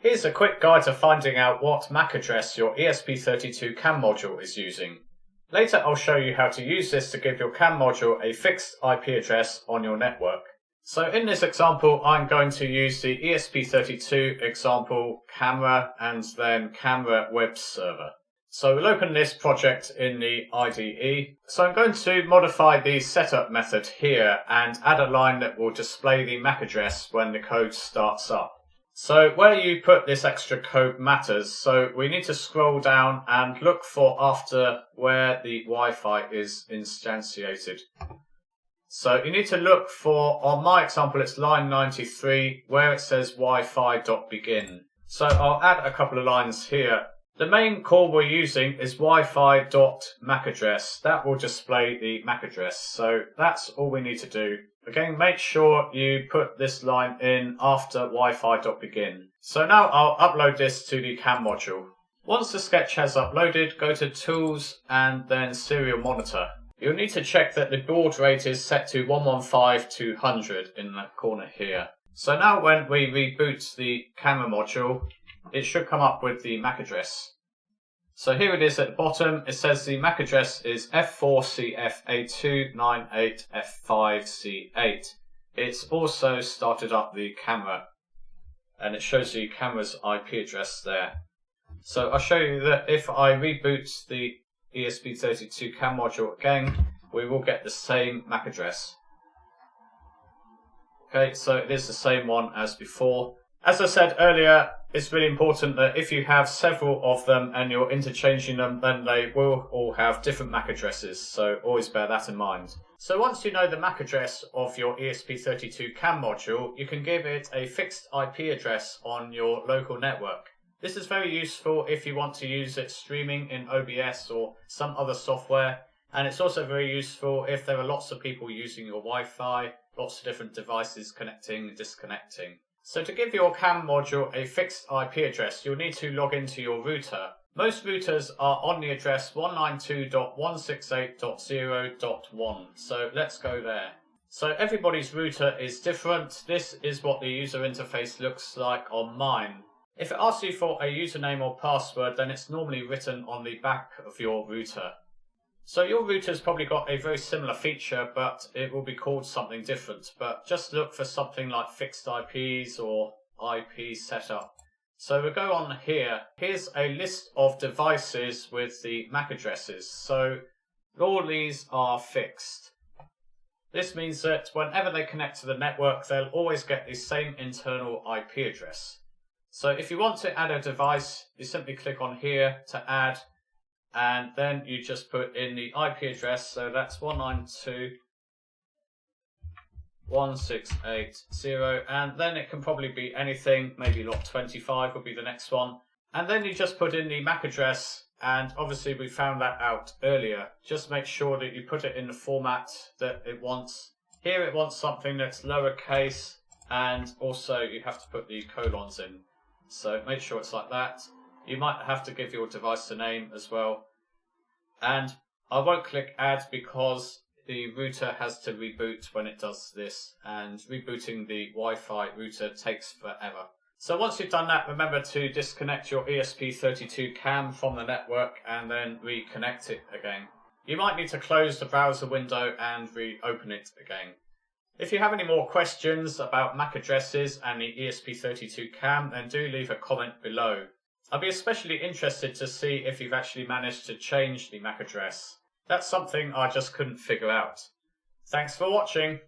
Here's a quick guide to finding out what MAC address your ESP32 CAM module is using. Later I'll show you how to use this to give your CAM module a fixed IP address on your network. So in this example I'm going to use the ESP32 example camera and then camera web server. So we'll open this project in the IDE. So I'm going to modify the setup method here and add a line that will display the MAC address when the code starts up. So where you put this extra code matters. So we need to scroll down and look for after where the Wi-Fi is instantiated. So you need to look for, on my example it's line 93, where it says Wi-Fi.begin. So I'll add a couple of lines here. The main call we're using is Wi-Fi.macAddress. That will display the MAC address. So that's all we need to do. Again, make sure you put this line in after Wi-Fi.begin. So now I'll upload this to the CAM module. Once the sketch has uploaded, go to Tools and then Serial Monitor. You'll need to check that the baud rate is set to 115/200 in the corner here. So now when we reboot the camera module, it should come up with the MAC address. So here it is at the bottom. It says the MAC address is F4CF8298F5C8. It's also started up the camera and it shows the camera's IP address there. So I'll show you that if I reboot the ESP32 CAM module again, we will get the same MAC address. Okay, so it is the same one as before. As I said earlier, it's really important that if you have several of them and you're interchanging them, then they will all have different MAC addresses, so always bear that in mind. So once you know the MAC address of your ESP32 CAM module, you can give it a fixed IP address on your local network. This is very useful if you want to use it streaming in OBS or some other software, and it's also very useful if there are lots of people using your Wi-Fi, lots of different devices connecting and disconnecting. So to give your CAM module a fixed IP address, you'll need to log into your router. Most routers are on the address 192.168.0.1, so let's go there. So everybody's router is different. This is what the user interface looks like on mine. If it asks you for a username or password, then it's normally written on the back of your router. So your router's probably got a very similar feature, but it will be called something different. But just look for something like fixed IPs or IP setup. So we'll go on here. Here's a list of devices with the MAC addresses. So all these are fixed. This means that whenever they connect to the network, they'll always get the same internal IP address. So if you want to add a device, you simply click on here to add, and then you just put in the IP address. So that's 192.168.0, and then it can probably be anything, maybe lot 25 will be the next one. And then you just put in the MAC address, and obviously we found that out earlier. Just make sure that you put it in the format that it wants. Here it wants something that's lowercase, and also you have to put the colons in. So make sure it's like that. You might have to give your device a name as well. And I won't click add because the router has to reboot when it does this, and rebooting the Wi-Fi router takes forever. So once you've done that, remember to disconnect your ESP32 CAM from the network and then reconnect it again. You might need to close the browser window and reopen it again. If you have any more questions about MAC addresses and the ESP32 CAM, then do leave a comment below. I'd be especially interested to see if you've actually managed to change the MAC address. That's something I just couldn't figure out. Thanks for watching.